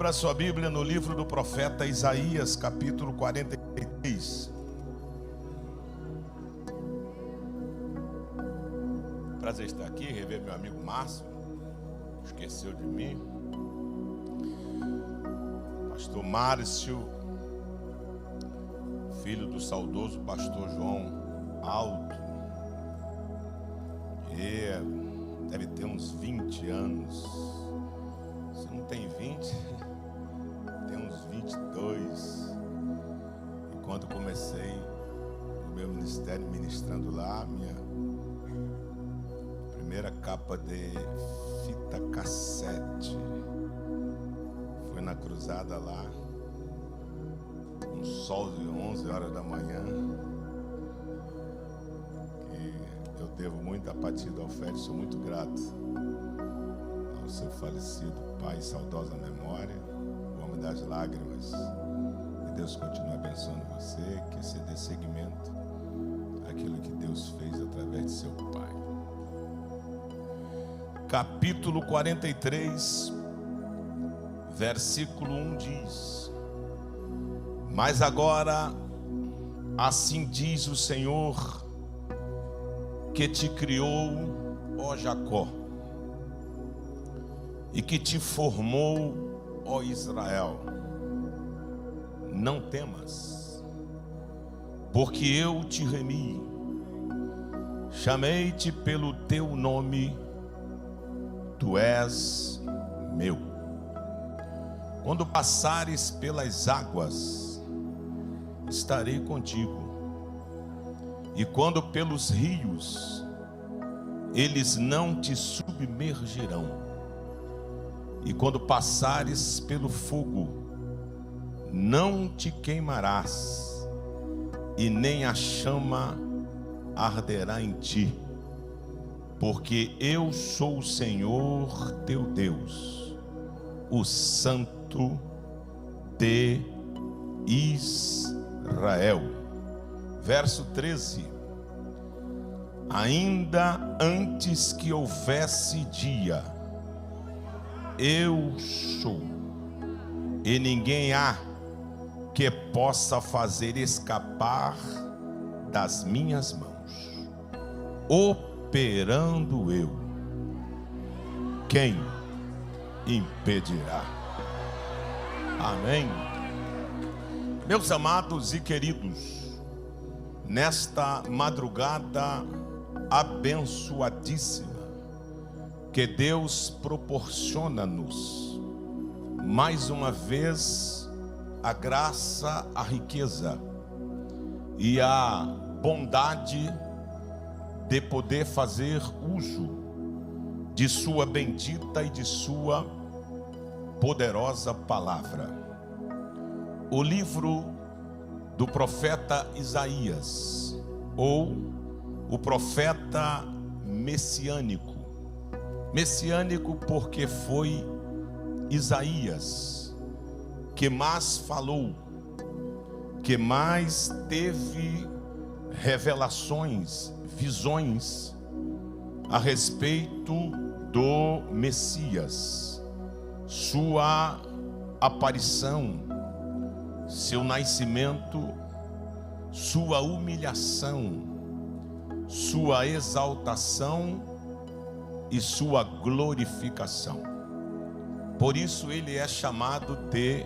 Abra sua Bíblia no livro do profeta Isaías, capítulo 43. Prazer estar aqui, rever meu amigo Márcio, esqueceu de mim. Pastor Márcio, filho do saudoso pastor João Alto. Deve ter uns 20 anos. Se não tem 20, tem uns 22. E quando comecei o meu ministério ministrando lá, minha primeira capa de fita cassete foi na cruzada lá, um sol de 11 horas da manhã. E eu devo muito a Patida Alfredo, sou muito grato ao seu falecido pai, saudosa memória, o homem das lágrimas. Que Deus continue abençoando você, que você dê seguimento àquilo que Deus fez através de seu pai. Capítulo 43, versículo 1 diz: Mas agora, assim diz o Senhor, que te criou, ó Jacó, e que te formou, ó Israel. Não temas, porque eu te remi, chamei-te pelo teu nome, tu és meu. Quando passares pelas águas, estarei contigo, e quando pelos rios, eles não te submergirão. E quando passares pelo fogo, não te queimarás, e nem a chama arderá em ti, porque eu sou o Senhor teu Deus, o Santo de Israel. Verso 13: Ainda antes que houvesse dia, eu sou, e ninguém há que possa fazer escapar das minhas mãos. Operando eu, quem impedirá? Amém. Meus amados e queridos, nesta madrugada abençoadíssima, que Deus proporciona-nos mais uma vez a graça, a riqueza e a bondade de poder fazer uso de sua bendita e de sua poderosa palavra. O livro do profeta Isaías, ou o profeta messiânico. Messiânico porque foi Isaías que mais falou, que mais teve revelações, visões a respeito do Messias, sua aparição, seu nascimento, sua humilhação, sua exaltação e sua glorificação. Por isso ele é chamado de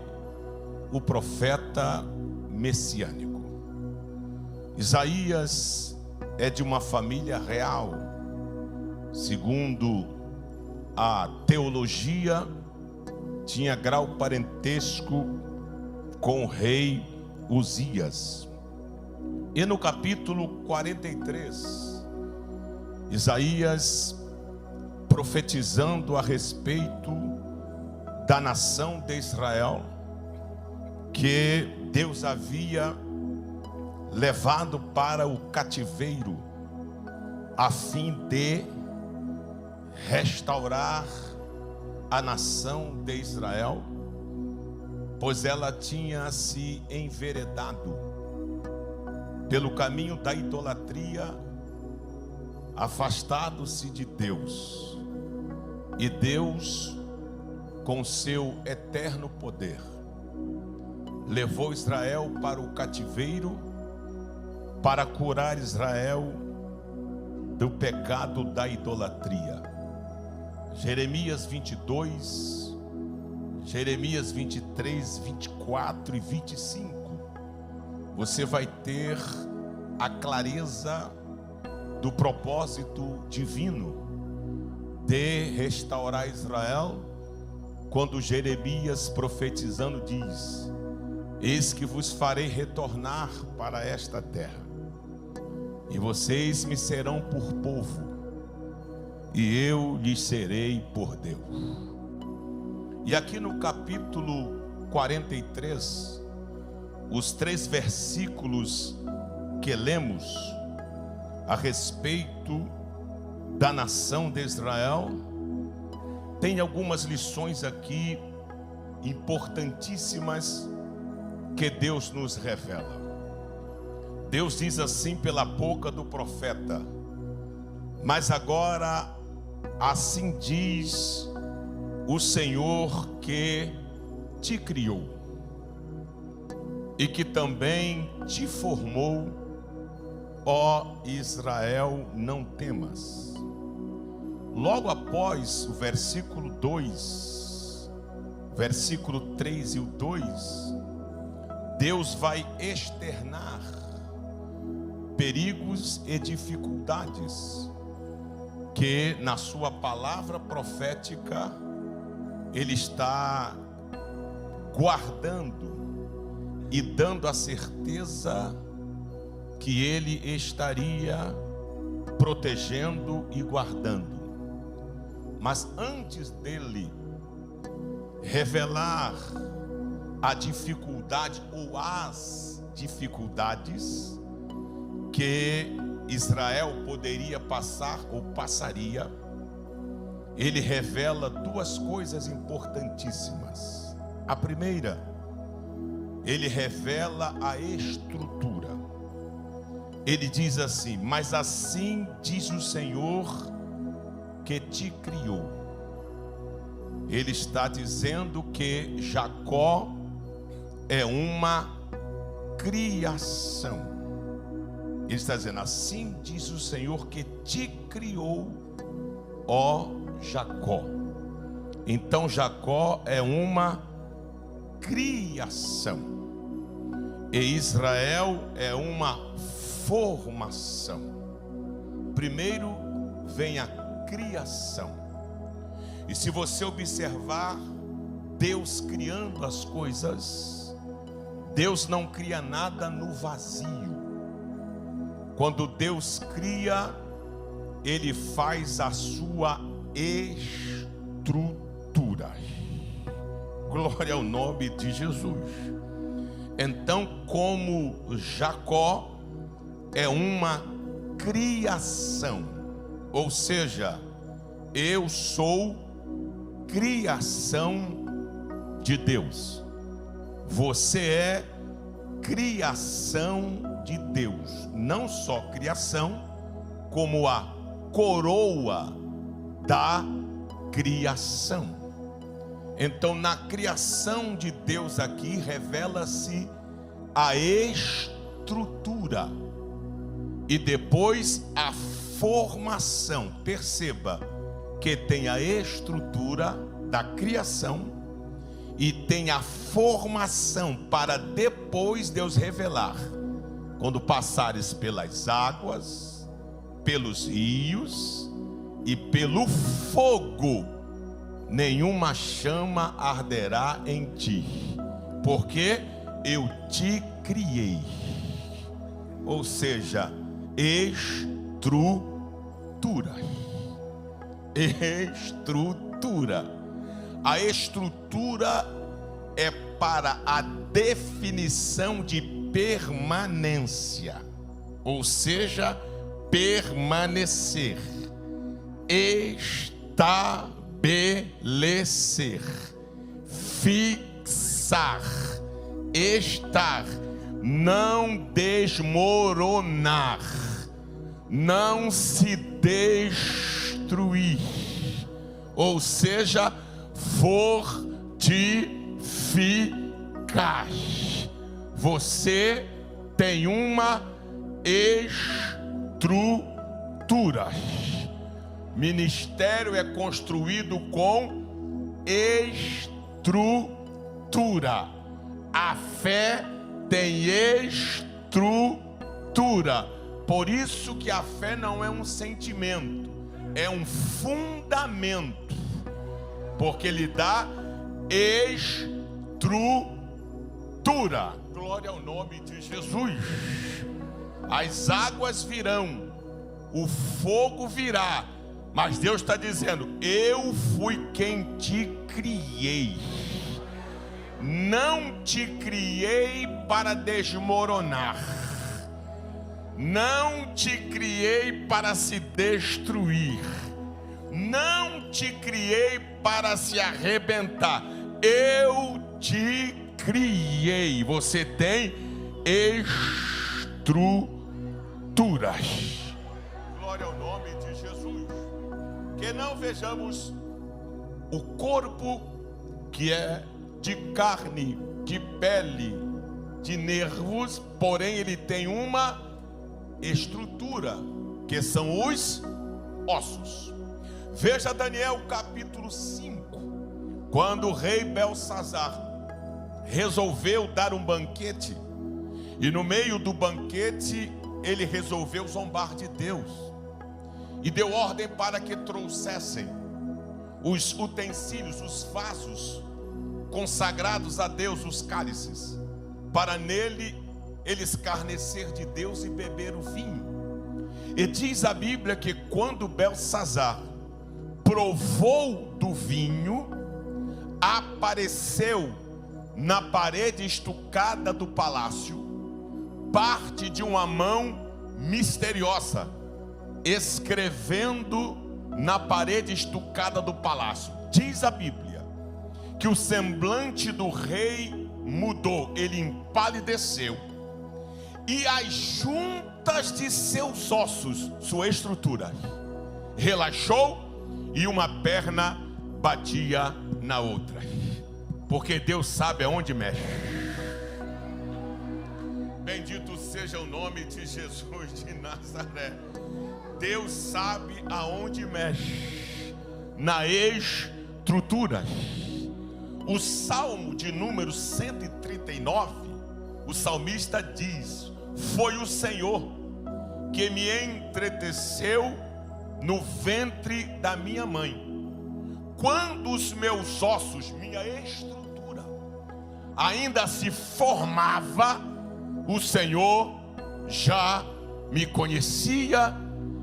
o profeta messiânico. Isaías é de uma família real, segundo a teologia, tinha grau parentesco com o rei Uzias. E no capítulo 43, Isaías, profetizando a respeito da nação de Israel, que Deus havia levado para o cativeiro, a fim de restaurar a nação de Israel, pois ela tinha se enveredado pelo caminho da idolatria, afastado-se de Deus. E Deus com seu eterno poder, levou Israel para o cativeiro, para curar Israel do pecado da idolatria. Jeremias 22, Jeremias 23, 24 e 25. Você vai ter a clareza do propósito divino de restaurar Israel, quando Jeremias profetizando diz: eis que vos farei retornar para esta terra, e vocês me serão por povo, e eu lhes serei por Deus. E aqui no capítulo 43, os 3 versículos que lemos a respeito da nação de Israel, tem algumas lições aqui importantíssimas que Deus nos revela. Deus diz assim pela boca do profeta: mas agora assim diz o Senhor que te criou e que também te formou, ó Israel, não temas. Logo após o versículo 2, versículo 3 e o 2, Deus vai externar perigos e dificuldades que na sua palavra profética Ele está guardando e dando a certeza que Ele estaria protegendo e guardando. Mas antes dele revelar a dificuldade ou as dificuldades que Israel poderia passar ou passaria, ele revela 2 coisas importantíssimas. A primeira, ele revela a estrutura. Ele diz assim: mas assim diz o Senhor que te criou. Ele está dizendo que Jacó é uma criação. Ele está dizendo: assim diz o Senhor que te criou, ó Jacó. Então Jacó é uma criação e Israel é uma formação. Primeiro vem a criação. E se você observar Deus criando as coisas, Deus não cria nada no vazio. Quando Deus cria, Ele faz a sua estrutura. Glória ao nome de Jesus. Então, como Jacó é uma criação, ou seja, eu sou criação de Deus. Você é criação de Deus. Não só criação, como a coroa da criação. Então, na criação de Deus aqui revela-se a estrutura e depois a formação. Perceba que tem a estrutura da criação e tem a formação para depois Deus revelar. Quando passares pelas águas, pelos rios e pelo fogo, nenhuma chama arderá em ti, porque eu te criei. Ou seja, estrutura. Estrutura. A estrutura é para a definição de permanência, ou seja, permanecer, estabelecer, fixar, estar, não desmoronar, não se destruir, ou seja, fortificais. Você tem uma estrutura. Ministério é construído com estrutura. A fé tem estrutura. Por isso que a fé não é um sentimento, é um fundamento, porque lhe dá estrutura. Glória ao nome de Jesus. As águas virão, o fogo virá, mas Deus está dizendo: eu fui quem te criei. Não te criei para desmoronar, não te criei para se destruir, não te criei para se arrebentar. Eu te criei. Você tem estruturas. Glória ao nome de Jesus. Que não vejamos o corpo que é de carne, de pele, de nervos, porém ele tem uma estrutura, que são os ossos. Veja Daniel capítulo 5, quando o rei Belsazar resolveu dar um banquete, e no meio do banquete ele resolveu zombar de Deus, e deu ordem para que trouxessem os utensílios, os vasos consagrados a Deus, os cálices, para nele ele escarnecer de Deus e beber o vinho. E diz a Bíblia que quando Belsazar provou do vinho, apareceu na parede estucada do palácio parte de uma mão misteriosa, escrevendo na parede estucada do palácio. Diz a Bíblia que o semblante do rei mudou, ele empalideceu, e as juntas de seus ossos, sua estrutura, relaxou, e uma perna batia na outra, porque Deus sabe aonde mexe. Bendito seja o nome de Jesus de Nazaré. Deus sabe aonde mexe, na estrutura. O Salmo de número 139, o salmista diz: foi o Senhor que me entreteceu no ventre da minha mãe. Quando os meus ossos, minha estrutura, ainda se formava, o Senhor já me conhecia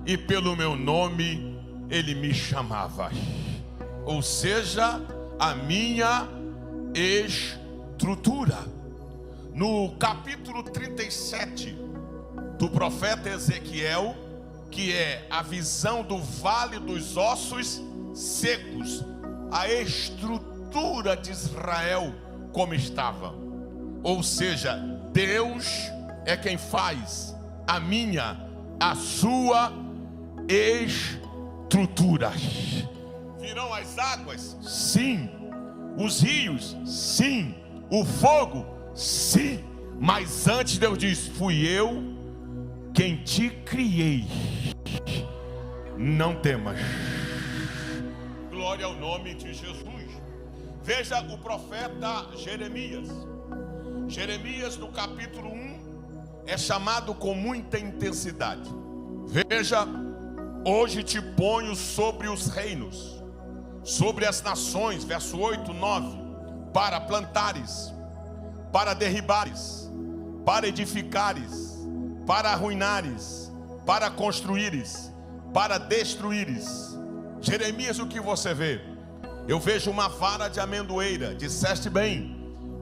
e pelo meu nome Ele me chamava. Ou seja, a minha estrutura. No capítulo 37 do profeta Ezequiel, que é a visão do vale dos ossos secos, a estrutura de Israel como estava. Ou seja, Deus é quem faz a minha, a sua estrutura. Virão as águas? Sim. Os rios? Sim. O fogo? Sim. Mas antes Deus diz: fui eu quem te criei. Não temas. Glória ao nome de Jesus. Veja o profeta Jeremias. Jeremias no capítulo 1 é chamado com muita intensidade. Veja: hoje te ponho sobre os reinos, sobre as nações, verso 8, 9, para plantares, para derribares, para edificares, para arruinares, para construíres, para destruíres. Jeremias, o que você vê? Eu vejo uma vara de amendoeira. Disseste bem,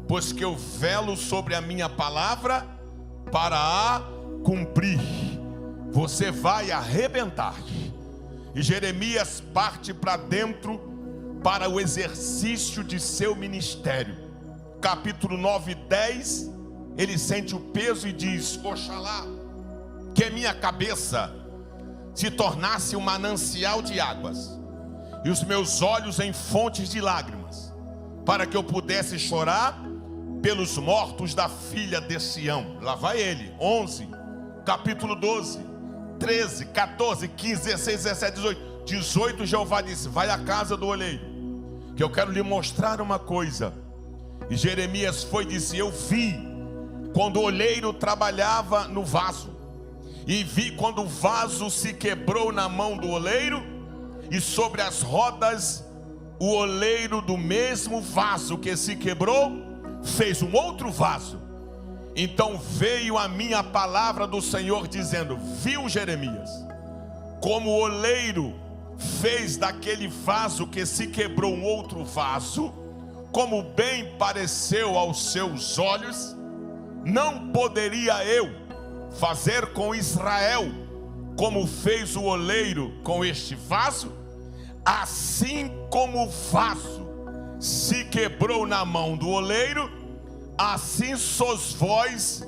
pois que eu velo sobre a minha palavra para a cumprir. Você vai arrebentar. E Jeremias parte para dentro para o exercício de seu ministério. Capítulo 9 e 10, ele sente o peso e diz: oxalá que minha cabeça se tornasse um manancial de águas, e os meus olhos em fontes de lágrimas, para que eu pudesse chorar pelos mortos da filha de Sião. Lá vai ele, 11, capítulo 12, 13, 14, 15, 16, 17, 18. 18, Jeová disse: vai à casa do oleiro, que eu quero lhe mostrar uma coisa. E Jeremias foi e disse: eu vi quando o oleiro trabalhava no vaso, e vi quando o vaso se quebrou na mão do oleiro, e sobre as rodas o oleiro do mesmo vaso que se quebrou fez um outro vaso. Então veio a minha palavra do Senhor dizendo: viu, Jeremias, como o oleiro fez daquele vaso que se quebrou um outro vaso, como bem pareceu aos seus olhos? Não poderia eu fazer com Israel como fez o oleiro com este vaso? Assim como o vaso se quebrou na mão do oleiro, assim sois vós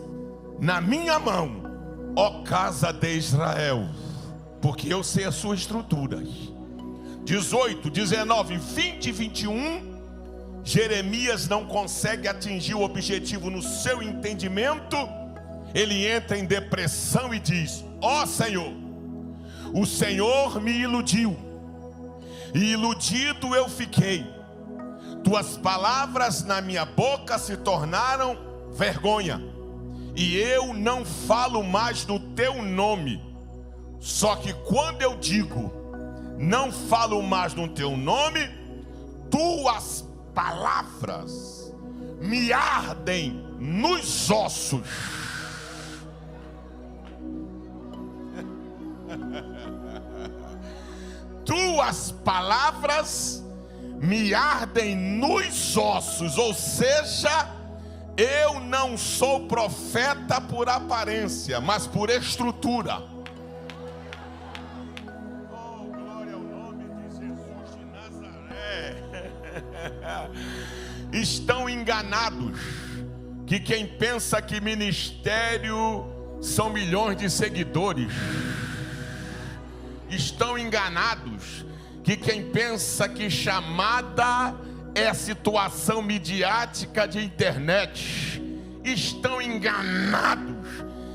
na minha mão, ó casa de Israel, porque eu sei a sua estrutura. 18, 19, 20 e 21, Jeremias não consegue atingir o objetivo no seu entendimento. Ele entra em depressão e diz: ó Senhor, o Senhor me iludiu, e iludido eu fiquei. Tuas palavras na minha boca se tornaram vergonha, e eu não falo mais no teu nome. Só que quando eu digo não falo mais no teu nome, tuas palavras me ardem nos ossos. Tuas palavras me ardem nos ossos, ou seja, eu não sou profeta por aparência, mas por estrutura. Oh, glória ao nome de Jesus de Nazaré. Estão enganados que quem pensa que ministério são milhões de seguidores. Estão enganados que quem pensa que chamada é situação midiática de internet. Estão enganados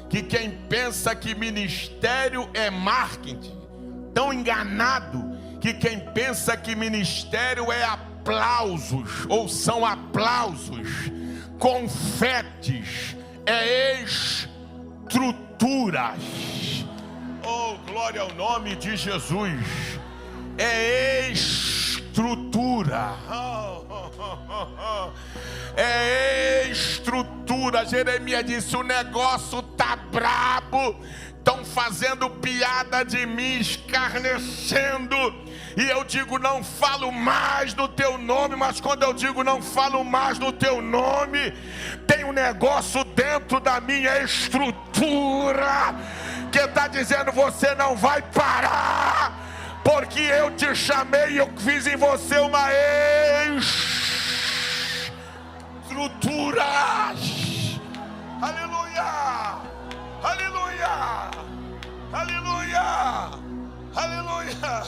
que quem pensa que ministério é marketing. Estão enganados que quem pensa que ministério é aplausos, ou são aplausos, confetes, é estruturas. Oh, glória ao nome de Jesus. É estrutura. É estrutura. Jeremias disse: o negócio tá brabo, estão fazendo piada de mim, escarnecendo, e eu digo não falo mais no teu nome. Mas quando eu digo não falo mais no teu nome, tem um negócio dentro da minha estrutura que está dizendo: você não vai parar, porque eu te chamei e eu fiz em você uma estrutura. Aleluia, aleluia, aleluia, aleluia,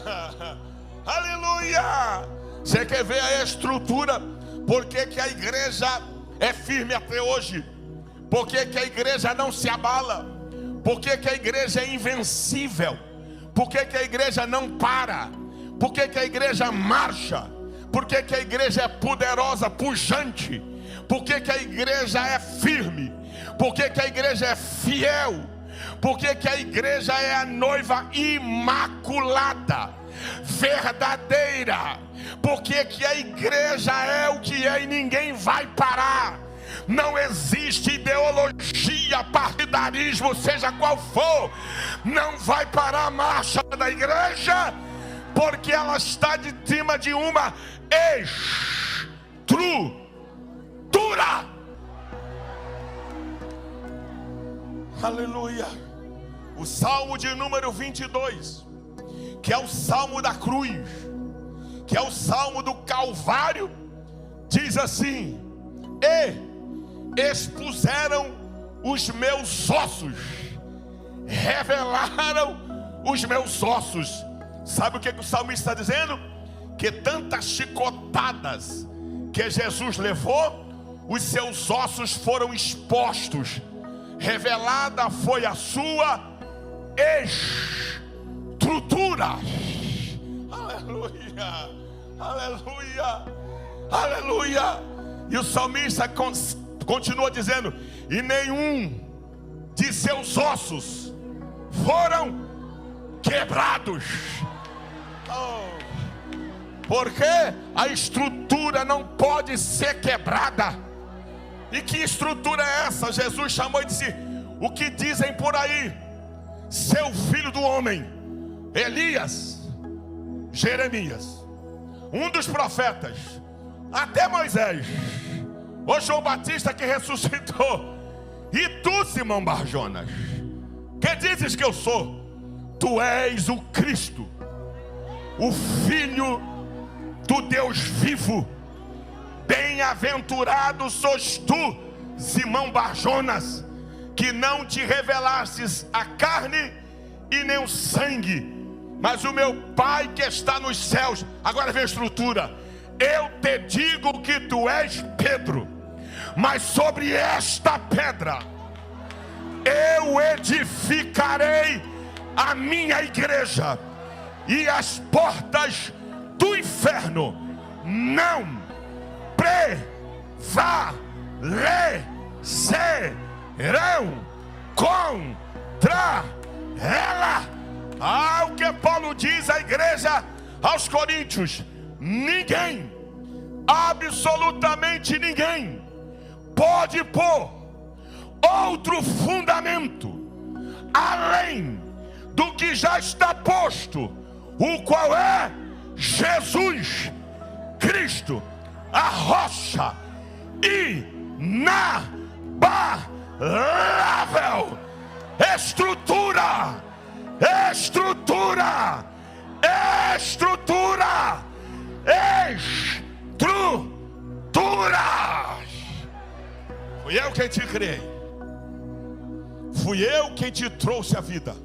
aleluia. Você quer ver a estrutura? Por que que a igreja é firme até hoje? Por que que a igreja não se abala? Por que que a igreja é invencível? Por que que a igreja não para? Por que que a igreja marcha? Por que que a igreja é poderosa, pujante? Por que que a igreja é firme? Por que que a igreja é fiel? Por que que a igreja é a noiva imaculada, verdadeira? Por que que a igreja é o que é e ninguém vai parar? Não existe ideologia, partidarismo, seja qual for, não vai parar a marcha da igreja, porque ela está de cima de uma estrutura. Aleluia. O Salmo de número 22, que é o Salmo da cruz, que é o Salmo do Calvário, diz assim: expuseram os meus ossos, revelaram os meus ossos. Sabe o que o salmista está dizendo? que tantas chicotadas que Jesus levou, os seus ossos foram expostos. Revelada foi a sua estrutura. Aleluia, aleluia, aleluia. E o salmista continua dizendo: e nenhum de seus ossos foram quebrados. Porque a estrutura não pode ser quebrada. E que estrutura é essa? Jesus chamou e disse: o que dizem por aí? Seu filho do homem, Elias, Jeremias, um dos profetas, até Moisés, o João Batista que ressuscitou. E tu, Simão Bar-Jonas, que dizes que eu sou? Tu és o Cristo, o Filho do Deus vivo. Bem-aventurado sois tu, Simão Bar-Jonas, que não te revelastes a carne e nem o sangue, mas o meu Pai que está nos céus. Agora vem a estrutura. Eu te digo que tu és Pedro, mas sobre esta pedra eu edificarei a minha igreja, e as portas do inferno não prevalecerão contra ela. O que Paulo diz à igreja aos Coríntios: ninguém, absolutamente ninguém, pode pôr outro fundamento além do que já está posto, o qual é Jesus Cristo, a rocha inabalável. Estrutura, estrutura, estrutura, estruturas. Fui eu quem te criei, fui eu quem te trouxe a vida.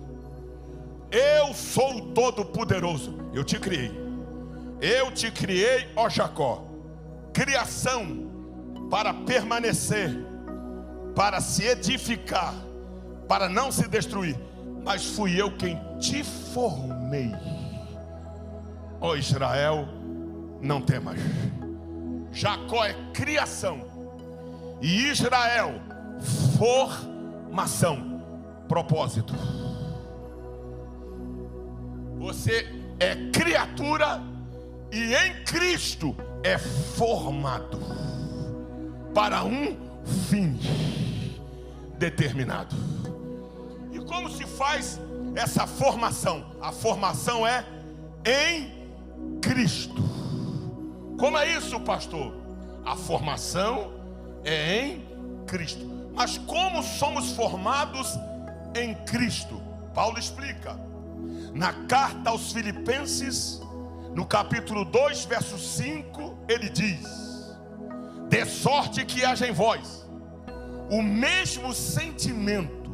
Eu sou o Todo-Poderoso. Eu te criei, ó Jacó. Criação para permanecer, para se edificar, para não se destruir. Mas fui eu quem te formei. Ó Israel, não temas. Jacó é criação e Israel formação, propósito. Você é criatura e em Cristo é formado para um fim determinado. E como se faz essa formação? A formação é em Cristo. Como é isso, pastor? A formação é em Cristo. Mas como somos formados em Cristo? Paulo explica na carta aos Filipenses, no capítulo 2, verso 5, ele diz: de sorte que haja em vós o mesmo sentimento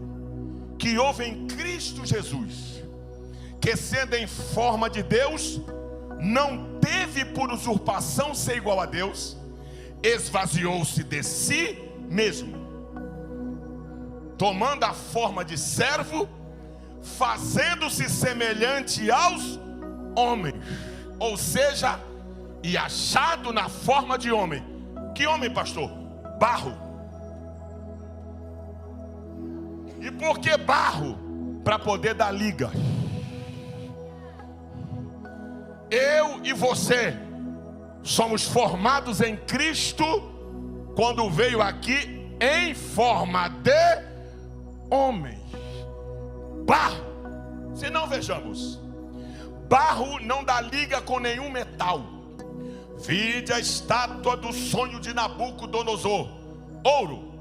que houve em Cristo Jesus, que sendo em forma de Deus, não teve por usurpação ser igual a Deus, esvaziou-se de si mesmo, tomando a forma de servo, fazendo-se semelhante aos homens, ou seja, e achado na forma de homem. Que homem, pastor? Barro. E por que barro? Para poder dar liga. Eu e você somos formados em Cristo quando veio aqui em forma de homem. Barro. Se não, vejamos, barro não dá liga com nenhum metal. Vide a estátua do sonho de Nabucodonosor: ouro,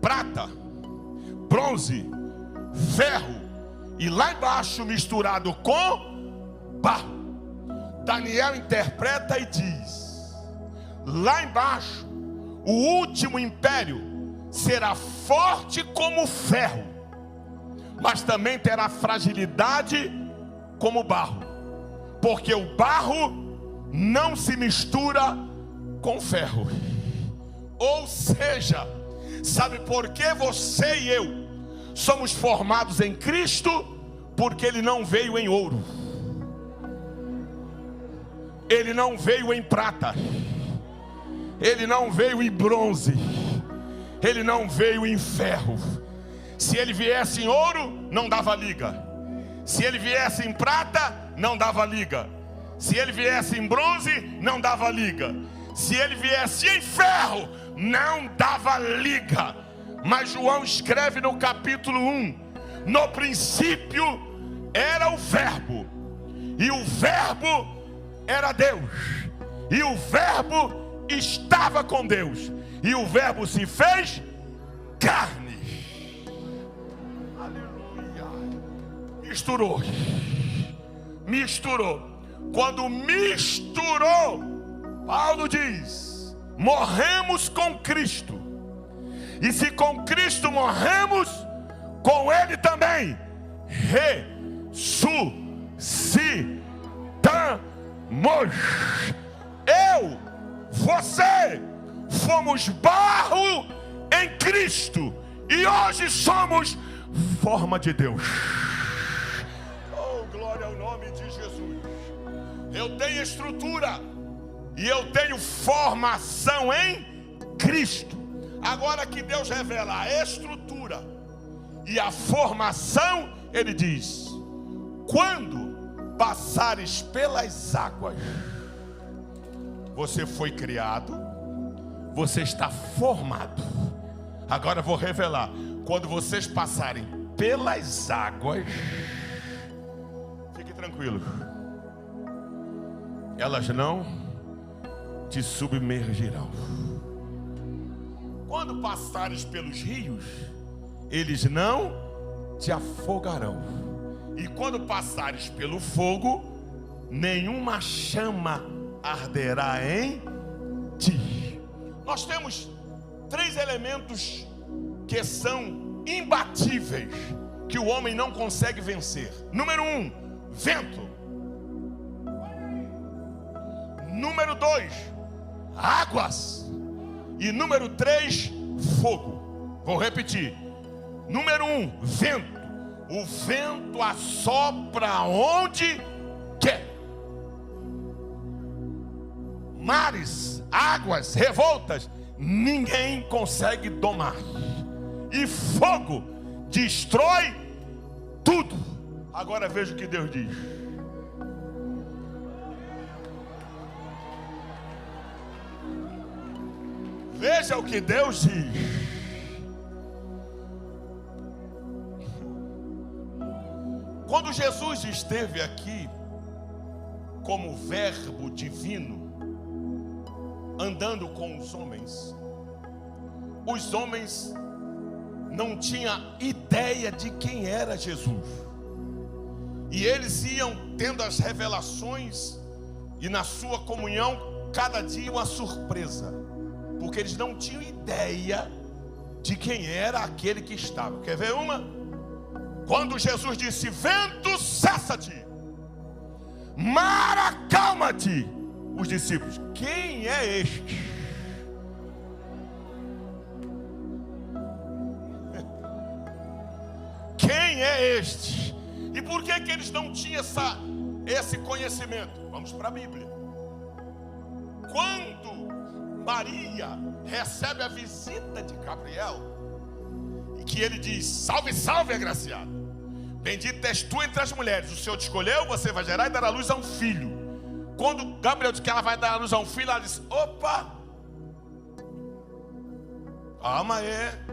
prata, bronze, ferro, e lá embaixo misturado com barro. Daniel interpreta e diz: lá embaixo o último império será forte como ferro, mas também terá fragilidade como barro, porque o barro não se mistura com ferro. Ou seja, sabe por que você e eu somos formados em Cristo? Porque Ele não veio em ouro, Ele não veio em prata, Ele não veio em bronze, Ele não veio em ferro. Se Ele viesse em ouro, não dava liga. Se Ele viesse em prata, não dava liga. Se Ele viesse em bronze, não dava liga. Se Ele viesse em ferro, não dava liga. Mas João escreve no capítulo 1: no princípio era o Verbo, e o Verbo era Deus, e o Verbo estava com Deus, e o Verbo se fez carne. Aleluia. Misturou. Quando misturou, Paulo diz: morremos com Cristo, e se com Cristo morremos, com Ele também ressuscitamos. Eu, você, fomos barro em Cristo, e hoje somos forma de Deus. Oh, glória ao nome de Jesus. Eu tenho estrutura e eu tenho formação em Cristo. Agora que Deus revela a estrutura e a formação, Ele diz: quando passares pelas águas, você foi criado, você está formado. Agora vou revelar: quando vocês passarem pelas águas, fique tranquilo, elas não te submergirão. Quando passares pelos rios, eles não te afogarão. E quando passares pelo fogo, nenhuma chama arderá em ti. Nós temos 3 elementos que são imbatíveis, que o homem não consegue vencer. Número 1, vento. Número 2, águas. E número 3, fogo. Vou repetir. Número 1, vento. O vento assopra onde quer. Mares, águas revoltas, ninguém consegue domar. E fogo destrói tudo. Agora veja o que Deus diz. Veja o que Deus diz. Quando Jesus esteve aqui como verbo divino, andando com os homens não tinham ideia de quem era Jesus. E eles iam tendo as revelações, e na sua comunhão, cada dia uma surpresa, porque eles não tinham ideia de quem era aquele que estava. Quer ver uma? Quando Jesus disse: vento, cessa-te, mar, acalma-te, os discípulos: quem é este? Quem é este? E por que eles não tinham esse conhecimento? Vamos para a Bíblia. Quando Maria recebe a visita de Gabriel, e que ele diz: salve, salve, agraciada, bendita és tu entre as mulheres, o Senhor te escolheu, você vai gerar e dar à luz a um filho. Quando Gabriel diz que ela vai dar à luz a um filho, ela diz: opa, calma aí,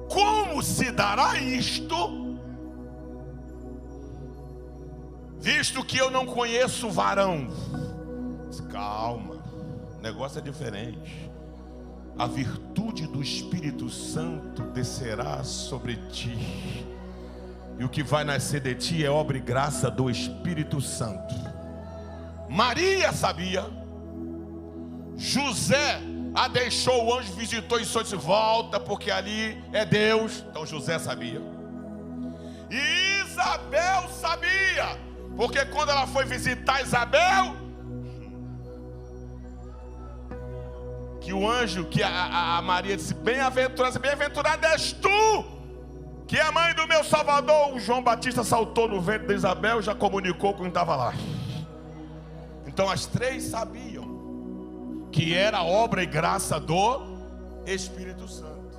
como se dará isto, visto que eu não conheço varão? Calma, o negócio é diferente. A virtude do Espírito Santo descerá sobre ti, e o que vai nascer de ti é obra e graça do Espírito Santo. Maria sabia. José a deixou, o anjo visitou e só disse: volta, porque ali é Deus. Então José sabia. E Isabel sabia, porque quando ela foi visitar Isabel, que o anjo, que a Maria disse: bem-aventurada és tu, que é a mãe do meu Salvador. O João Batista saltou no ventre de Isabel e já comunicou com quem estava lá. Então as três sabiam que era obra e graça do Espírito Santo.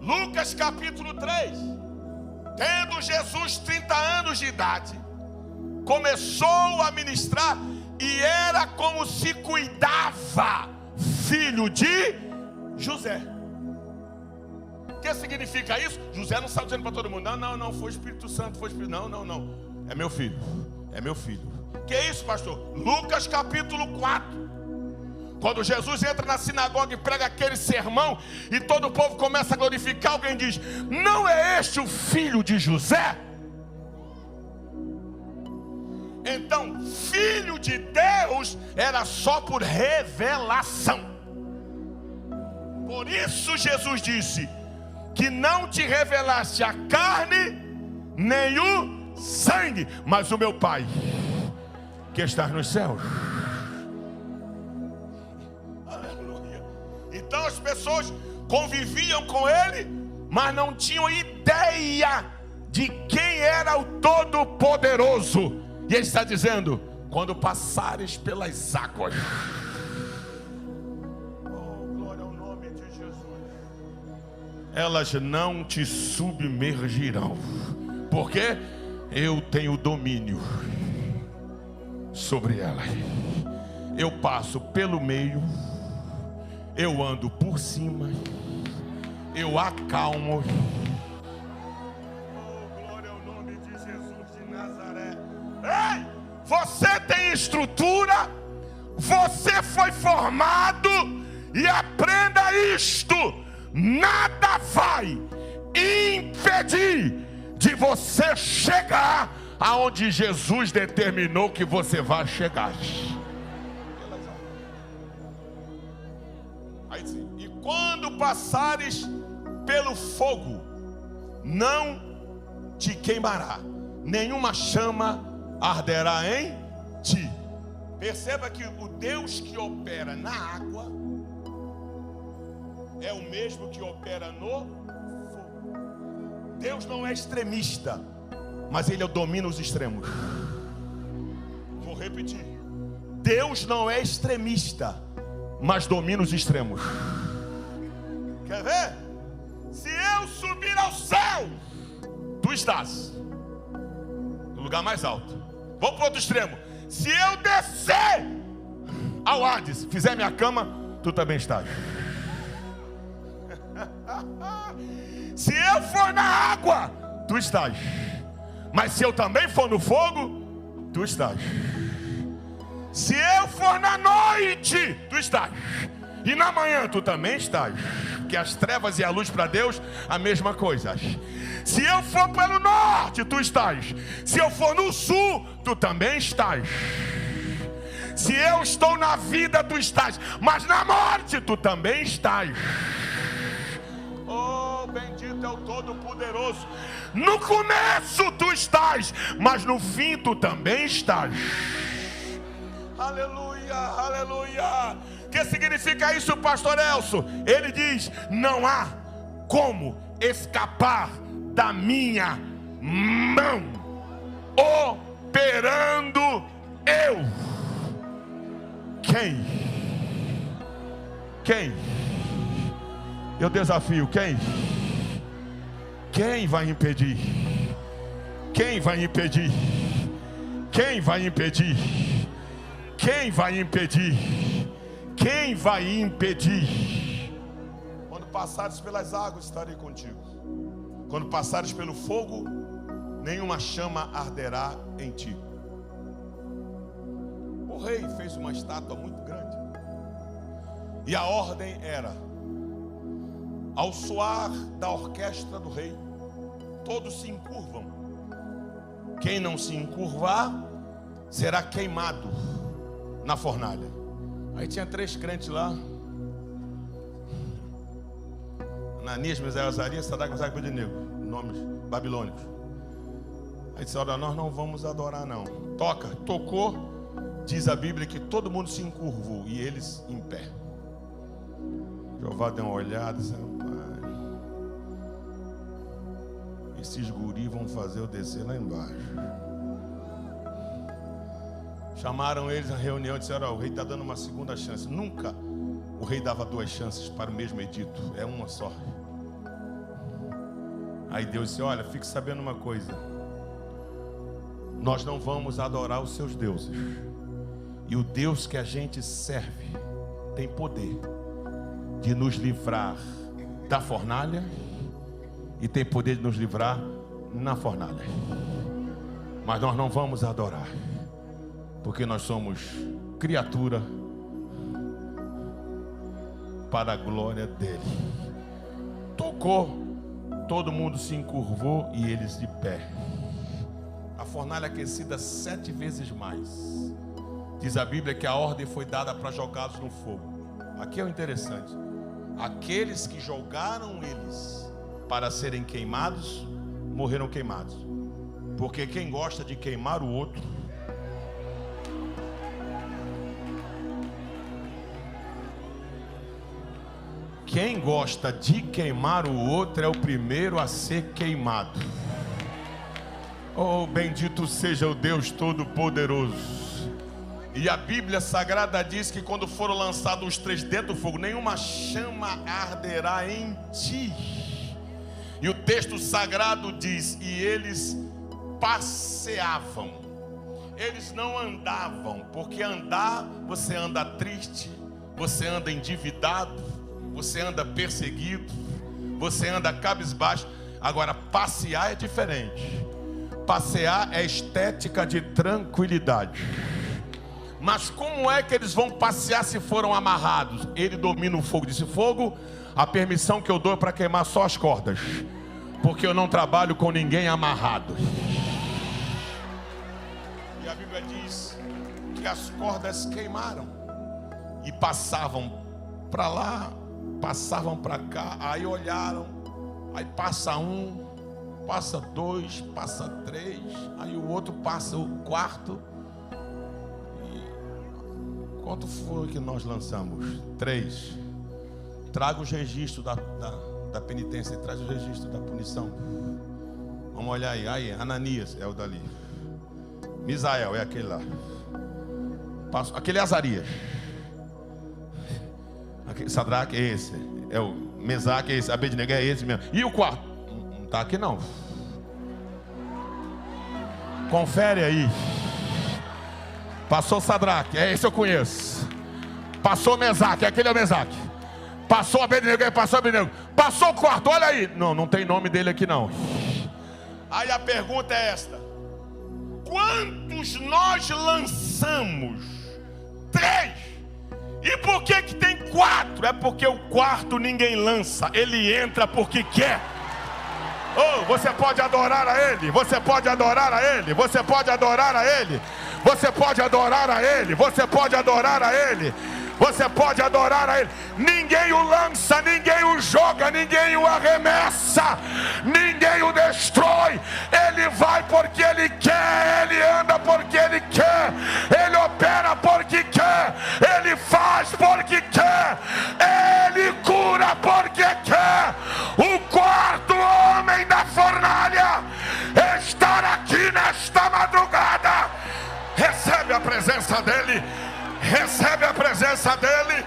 Lucas capítulo 3. Tendo Jesus 30 anos de idade, começou a ministrar, e era como se cuidava, filho de José. O que significa isso? José não está dizendo para todo mundo: não, foi o Espírito Santo, foi o Espírito. Não, é meu filho, é meu filho. Que é isso, pastor? Lucas capítulo 4. Quando Jesus entra na sinagoga e prega aquele sermão, e todo o povo começa a glorificar, alguém diz: não é este o filho de José? Então, filho de Deus era só por revelação. Por isso Jesus disse que não te revelaste a carne nem o sangue, mas o meu Pai que está nos céus. Aleluia. Então as pessoas conviviam com ele, mas não tinham ideia de quem era o Todo-Poderoso. E ele está dizendo: quando passares pelas águas, oh, glória ao nome de Jesus, elas não te submergirão, porque eu tenho domínio sobre elas. Eu passo pelo meio, eu ando por cima, eu acalmo. Ei, você tem estrutura, você foi formado, e aprenda isto: nada vai impedir de você chegar aonde Jesus determinou que você vai chegar. Aí sim. E quando passares pelo fogo, não te queimará, nenhuma chama arderá em ti. Perceba que o Deus que opera na água é o mesmo que opera no fogo. Deus não é extremista, mas Ele domina os extremos. Vou repetir: Deus não é extremista, mas domina os extremos. Quer ver? Se eu subir ao céu, tu estás no lugar mais alto. Vou para o outro extremo: se eu descer ao Hades, fizer minha cama, tu também estás. Se eu for na água, tu estás. Mas se eu também for no fogo, tu estás. Se eu for na noite, tu estás. E na manhã tu também estás. Porque as trevas e a luz para Deus, a mesma coisa. Se eu for pelo norte, tu estás. Se eu for no sul, tu também estás. Se eu estou na vida, tu estás. Mas na morte, tu também estás. Oh, bendito é o Todo-Poderoso. No começo tu estás, mas no fim tu também estás. Aleluia, aleluia. O que significa isso, pastor Elcio? Ele diz: não há como escapar da minha mão, operando eu. Quem? Eu desafio: quem? Quem vai impedir? Quem vai impedir? Quem vai impedir? Quem vai impedir? Quem vai impedir? Quando passares pelas águas, estarei contigo. Quando passares pelo fogo, nenhuma chama arderá em ti. O rei fez uma estátua muito grande, e a ordem era: ao soar da orquestra do rei, todos se encurvam. Quem não se encurvar será queimado na fornalha. Aí tinha 3 crentes lá: Ananias, Misael, Azarias, Sadraque, Mesaque e Abednego, nomes babilônicos. Aí disse: olha, nós não vamos adorar não. Toca, tocou. Diz a Bíblia que todo mundo se encurvou e eles em pé. Jeová deu uma olhada e disse: esses guris vão fazer eu descer lá embaixo. Chamaram eles na reunião e disseram: o rei está dando uma segunda chance. Nunca o rei dava 2 chances para o mesmo edito, é uma só. Aí Deus disse: olha, fique sabendo uma coisa, nós não vamos adorar os seus deuses, e o Deus que a gente serve tem poder de nos livrar da fornalha e tem poder de nos livrar na fornalha. Mas nós não vamos adorar, porque nós somos criatura para a glória dele. Tocou, todo mundo se encurvou e eles de pé. A fornalha aquecida 7 vezes mais. Diz a Bíblia que a ordem foi dada para jogá-los no fogo. Aqui é o interessante: aqueles que jogaram eles para serem queimados, morreram queimados. Porque quem gosta de queimar o outro, quem gosta de queimar o outro é o primeiro a ser queimado. Oh, bendito seja o Deus Todo-Poderoso. E a Bíblia Sagrada diz que quando foram lançados os 3 dentro do fogo, nenhuma chama arderá em ti. E o texto sagrado diz: e eles passeavam. Eles não andavam, porque andar, você anda triste, você anda endividado, você anda perseguido, você anda cabisbaixo. Agora, passear é diferente. Passear é estética de tranquilidade. Mas como é que eles vão passear se foram amarrados? Ele domina o fogo. Disse: fogo, a permissão que eu dou é para queimar só as cordas, porque eu não trabalho com ninguém amarrado. E a Bíblia diz que as cordas queimaram e passavam para lá, passavam para cá. Aí olharam, aí passa um, passa 2, passa 3, aí o outro passa o 4. Quanto foi que nós lançamos? 3. Traga os registros da penitência, traz o registro da punição. Vamos olhar aí. Aí, Ananias é o dali. Misael é aquele lá. Aquele é Azarias. Sadraque é esse. É o Mesaque é esse. Abednego é esse mesmo. E o 4? Não está aqui não. Confere aí. Passou Sadraque, é esse eu conheço. Passou Mesaque, aquele é o Mesaque. Passou Abednego, passou Abednego. Passou o 4, olha aí. Não tem nome dele aqui não. Aí a pergunta é esta: quantos nós lançamos? 3. E por que tem 4? É porque o 4 ninguém lança, ele entra porque quer. Oh, você pode adorar a Ele, você pode adorar a Ele, você pode adorar a Ele, você pode adorar a Ele, você pode adorar a Ele, você pode adorar a Ele. Ninguém o lança, ninguém o joga, ninguém o arremessa, ninguém o destrói. Ele vai porque Ele quer, Ele anda porque Ele quer, Ele opera porque quer, Ele faz porque quer, Ele cura porque quer. O 4º homem da fornalha está aqui nesta madrugada. Recebe a presença dEle, recebe a presença dEle.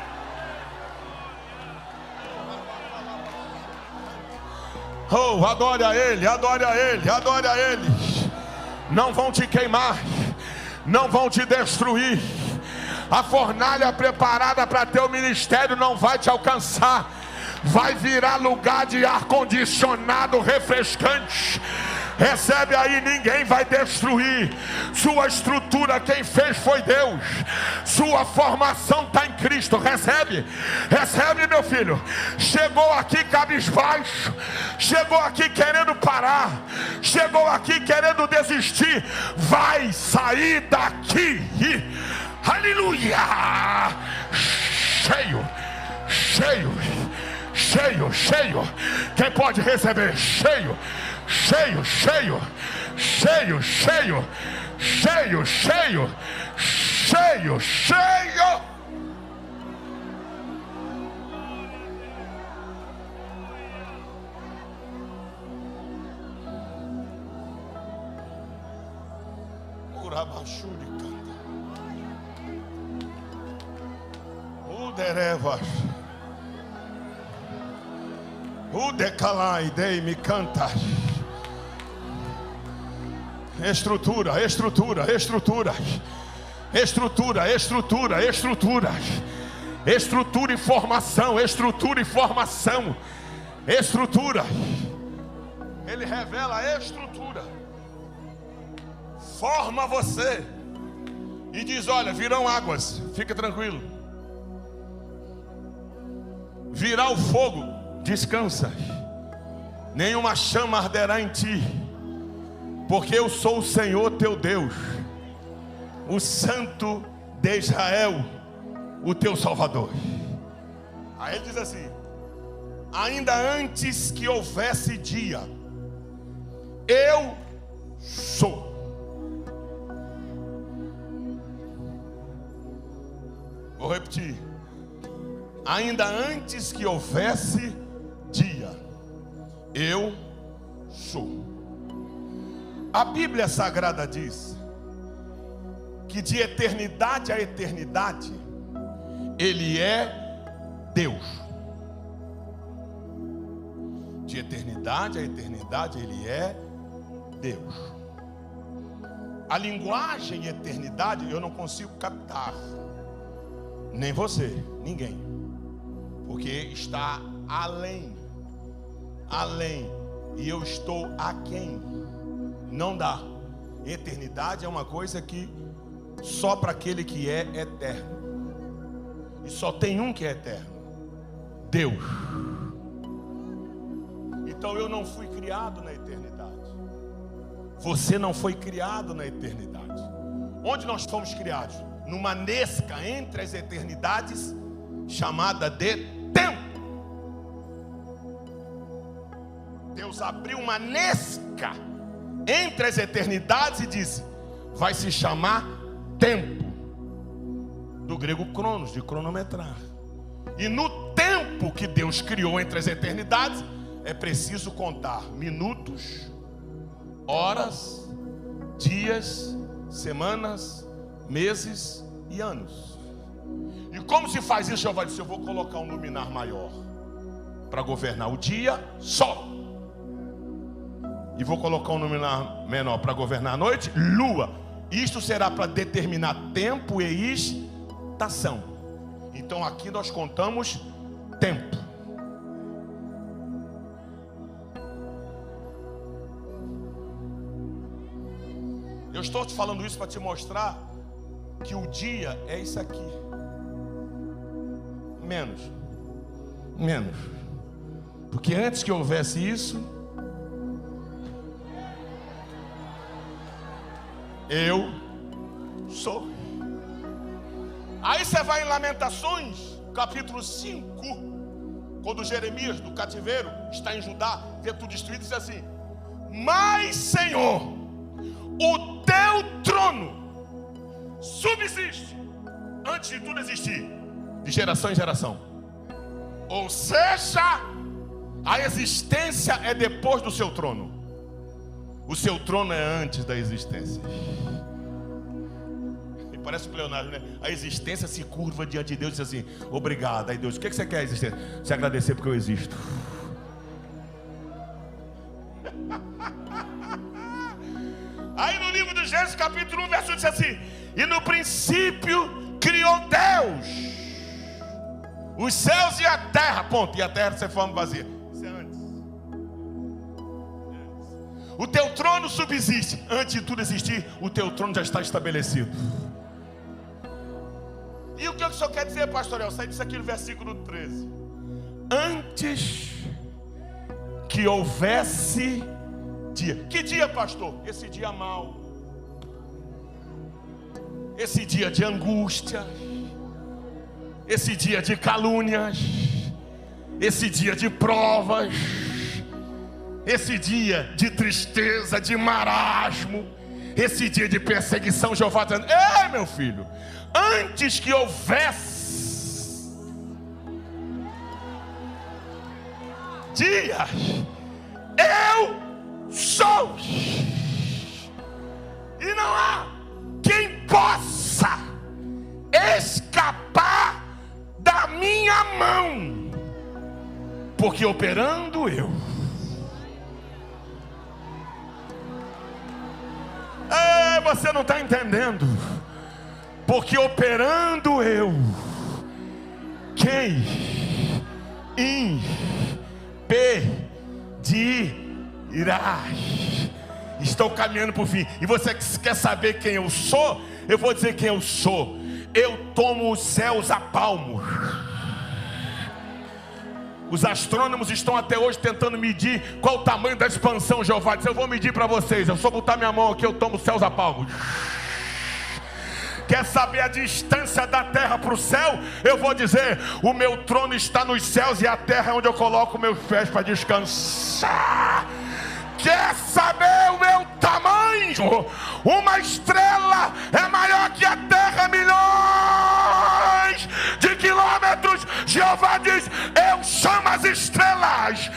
Oh, adore a Ele, adore a Ele, adore a Ele. Não vão te queimar, não vão te destruir. A fornalha preparada para teu ministério não vai te alcançar. Vai virar lugar de ar-condicionado refrescante. Recebe aí, ninguém vai destruir. Sua estrutura quem fez foi Deus. Sua formação está em Cristo. Recebe, recebe, meu filho. Chegou aqui cabisbaixo, chegou aqui querendo parar, chegou aqui querendo desistir, vai sair daqui. Aleluia. Cheio, cheio, cheio, cheio. Quem pode receber? Cheio, cheio, cheio, cheio, cheio, cheio, cheio, cheio, cheio. canta. Uderevas. Udecalai dei me canta. Estrutura, estrutura, estrutura. Estrutura, estrutura, estrutura. Estrutura e formação, estrutura e formação. Estrutura. Ele revela a estrutura. Forma você. E diz, olha, virão águas, fica tranquilo. Virá o fogo, descansa. Nenhuma chama arderá em ti. Porque eu sou o Senhor teu Deus, o Santo de Israel, o teu Salvador. Aí ele diz assim: ainda antes que houvesse dia, eu sou. Vou repetir. Ainda antes que houvesse dia, eu sou. A Bíblia Sagrada diz que de eternidade a eternidade Ele é Deus. De eternidade a eternidade Ele é Deus. A linguagem eternidade eu não consigo captar. Nem você, ninguém. Porque está além. Além. E eu estou aquém. Não dá. Eternidade é uma coisa que só para aquele que é eterno. E só tem um que é eterno: Deus. Então eu não fui criado na eternidade. Você não foi criado na eternidade. Onde nós fomos criados? Numa nesca entre as eternidades, chamada de tempo. Deus abriu uma nesca entre as eternidades e disse: vai se chamar tempo. Do grego cronos, de cronometrar. E no tempo que Deus criou entre as eternidades, é preciso contar minutos, horas, dias, semanas, meses e anos. E como se faz isso? Jeová disse: eu vou colocar um luminar maior para governar o dia, sol. E vou colocar um luminar menor para governar a noite, lua. Isto será para determinar tempo e estação. Então aqui nós contamos tempo. Eu estou te falando isso para te mostrar que o dia é isso aqui. Menos. Porque antes que houvesse isso, eu sou. Aí você vai em Lamentações, capítulo 5, quando Jeremias do cativeiro está em Judá, vê tudo destruído, diz assim: mas Senhor, o teu trono subsiste antes de tudo existir, de geração em geração. Ou seja, a existência é depois do seu trono. O seu trono é antes da existência. E parece o Leonardo, né? A existência se curva diante de Deus e diz assim: obrigado. Aí Deus: o que você quer, existência? Se agradecer porque eu existo. Aí no livro de Gênesis capítulo 1 verso 1 diz assim: e no princípio criou Deus os céus e a terra, ponto. E a terra se forma vazia. Isso é antes. O teu trono subsiste. Antes de tudo existir, o teu trono já está estabelecido. E o que o senhor quer dizer, pastor El? Sai disso aqui no versículo 13. Antes que houvesse dia. Que dia, pastor? Esse dia mau. Esse dia de angústia. Esse dia de calúnias. Esse dia de provas. Esse dia de tristeza, de marasmo. Esse dia de perseguição. Jeová dizendo: ei, meu filho, antes que houvesse dias, eu sou. E não há quem possa escapar da minha mão, porque operando eu. Você não está entendendo. Porque operando eu, quem impedirá? Estou caminhando para o fim. E você quer saber quem eu sou? Eu vou dizer quem eu sou. Eu tomo os céus a palmos. Os astrônomos estão até hoje tentando medir qual o tamanho da expansão. Jeová diz: eu vou medir para vocês. Eu só botar minha mão aqui, eu tomo os céus a palmos. Quer saber a distância da terra para o céu? Eu vou dizer: o meu trono está nos céus e a terra é onde eu coloco meus pés para descansar. Quer saber o meu tamanho? Uma estrela é maior que a terra, milhões de quilômetros. Jeová diz: eu chamo as estrelas,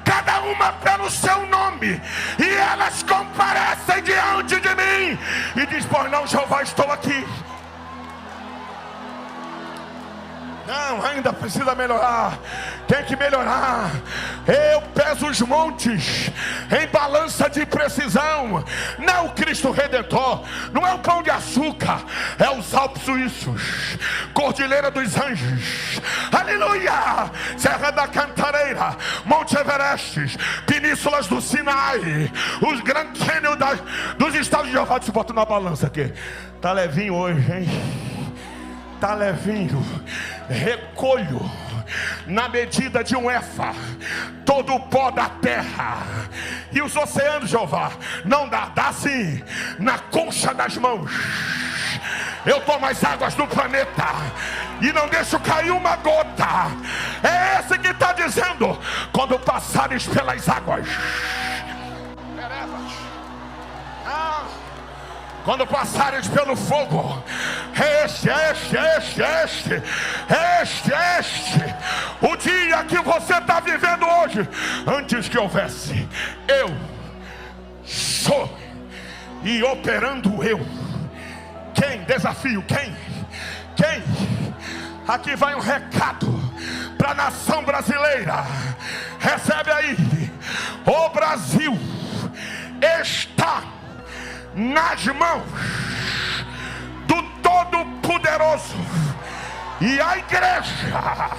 cada uma pelo seu nome, e elas comparecem diante de mim. E diz: pois não, Jeová, estou aqui. Não, ainda precisa melhorar. Tem que melhorar. Eu peso os montes em balança de precisão. Não é o Cristo Redentor, não é o Pão de Açúcar, é os Alpes Suíços, Cordilheira dos Anjos, aleluia, Serra da Cantareira, Monte Everest, Penínsulas do Sinai, os Grand Canyon dos Estados de Jeová. Se bota na balança aqui. Tá levinho hoje, hein? Tá levinho. Recolho na medida de um efa todo o pó da terra. E os oceanos, Jeová, não dá sim, na concha das mãos. Eu tomo as águas do planeta e não deixo cair uma gota. É esse que está dizendo: quando passares pelas águas, quando passares pelo fogo, este, o dia que você está vivendo hoje, antes que houvesse, eu sou, e operando eu. Quem? Desafio, quem? Aqui vai um recado para a nação brasileira. Recebe aí. O Brasil está nas mãos do Todo-Poderoso, e a igreja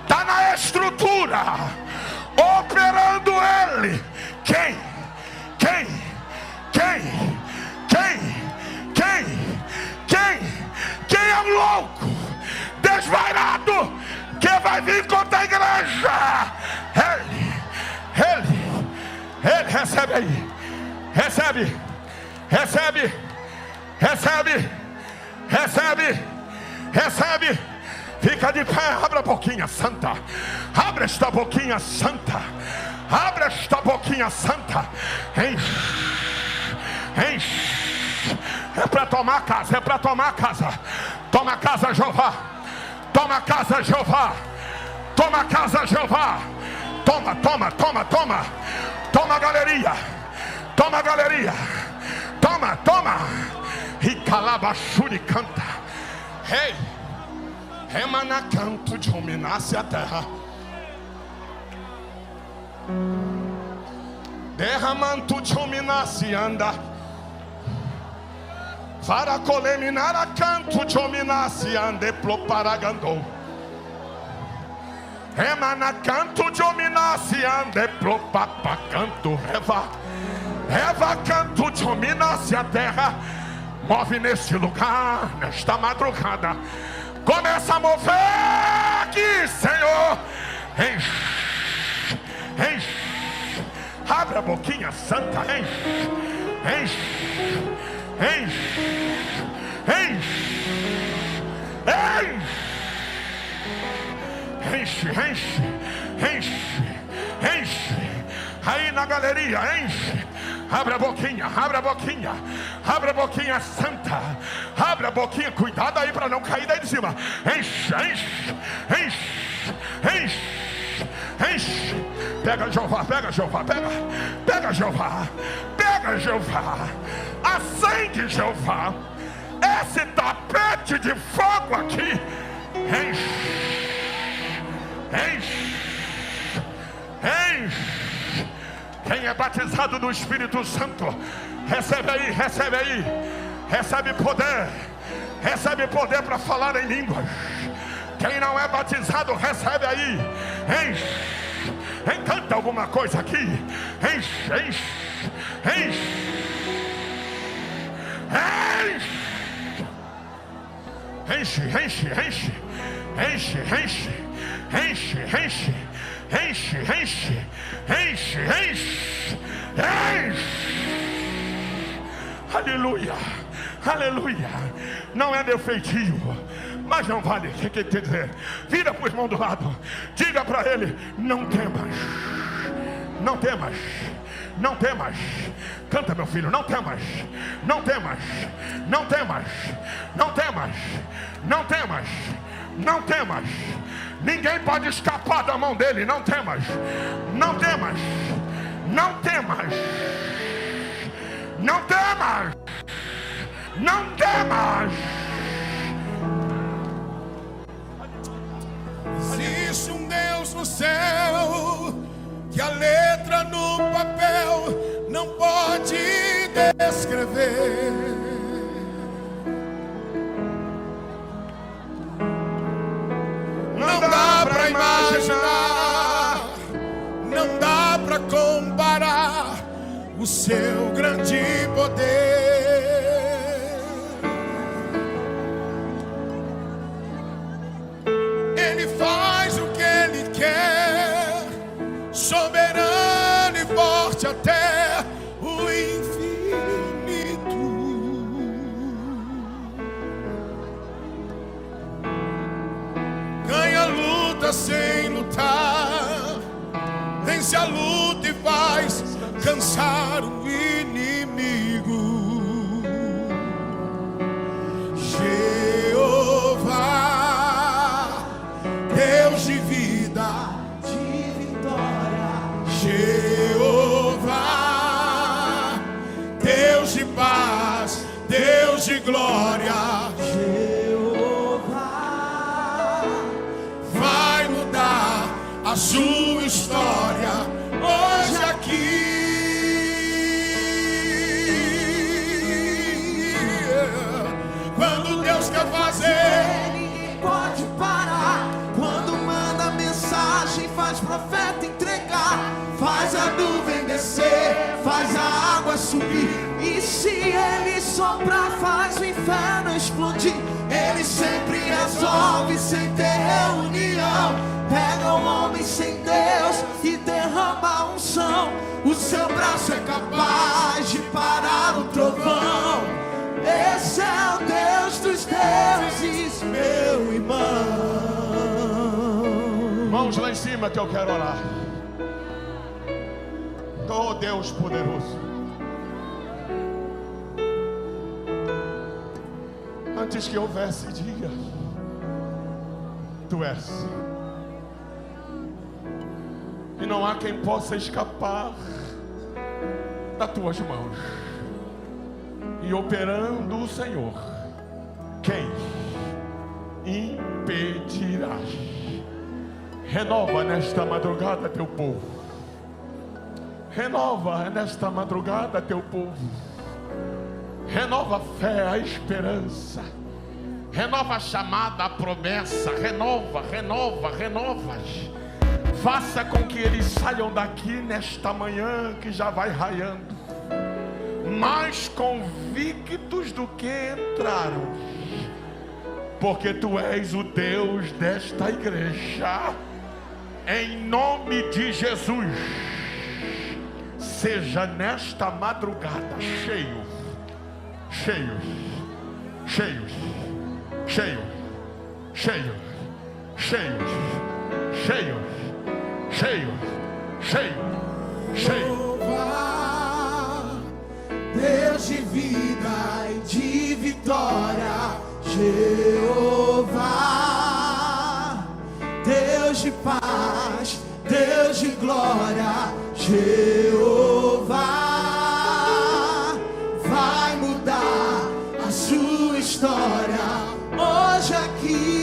está na estrutura, operando ele. Quem é o louco, desvairado, que vai vir contra a igreja? Ele recebe aí. Recebe. Fica de pé, abre a boquinha santa. Abre esta boquinha santa. Enche. É para tomar casa, Toma casa, Jeová. Toma, galeria. Toma. E calabachuri canta. Rei, remana canto, dominasse a terra. Derramanto, dominasse anda. Para coleminar a canto, dominasse ande pro paragandou. Remana canto, dominasse ande pro papacanto. Reva canto, dominasse a terra. Move neste lugar, nesta madrugada. Começa a mover aqui, Senhor. Enche. Abre a boquinha santa, enche. Aí na galeria, enche. Abre a boquinha santa. Abre a boquinha, cuidado aí para não cair daí de cima. Enche. enche. Pega Jeová, pega Jeová, pega Jeová, pega Jeová, acende Jeová, esse tapete de fogo aqui, enche, enche, enche. Quem é batizado no Espírito Santo, recebe aí, recebe poder para falar em línguas. Quem não é batizado, recebe aí, enche. Encanta alguma coisa aqui, enche, enche, enche, enche, enche, enche, enche, enche, enche, enche, enche, enche, enche, enche, enche. Aleluia, aleluia. Não é meu feitio, mas não vale. O que quer dizer? Vira para o irmão do lado, diga para ele: não temas, não temas, não temas. Canta, meu filho, não temas, não temas, não temas, não temas, não temas, não temas. Ninguém pode escapar da mão dele. Não temas, não temas, não temas, não temas, não temas. Existe um Deus no céu que a letra no papel não pode descrever. Não dá pra imaginar, não dá pra comparar o seu grande poder. Ele faz o que Ele quer, soberano e forte até o infinito. Ganha a luta sem lutar, vence a luta e faz cansar o inimigo. Jeová, Deus de vida, de vitória. Jeová, Deus de paz, Deus de glória. Jeová, vai mudar a sua história hoje aqui. Quando Deus quer fazer, ninguém pode parar. Quando manda mensagem, faz profeta entregar, faz a nuvem descer, faz a água subir. E se Ele soprar, faz o inferno explodir. Ele sempre resolve sem ter reunião. Pega um homem sem Deus e derrama a unção. O seu braço é capaz de parar o trovão. Esse é o Deus dos deuses, meu irmão. Mãos lá em cima que eu quero orar. Oh Deus poderoso, antes que houvesse dia, Tu és, e não há quem possa escapar das Tuas mãos. E operando o Senhor, quem impedirá? Renova nesta madrugada Teu povo. Renova nesta madrugada Teu povo. Renova a fé, a esperança. Renova a chamada, a promessa. Renova. Faça com que eles saiam daqui nesta manhã que já vai raiando, mais convictos do que entraram, porque Tu és o Deus desta igreja. Em nome de Jesus, seja nesta madrugada cheios, Deus de vida e de vitória. Jeová, Deus de paz, Deus hoje glória, Jeová vai mudar a sua história hoje aqui.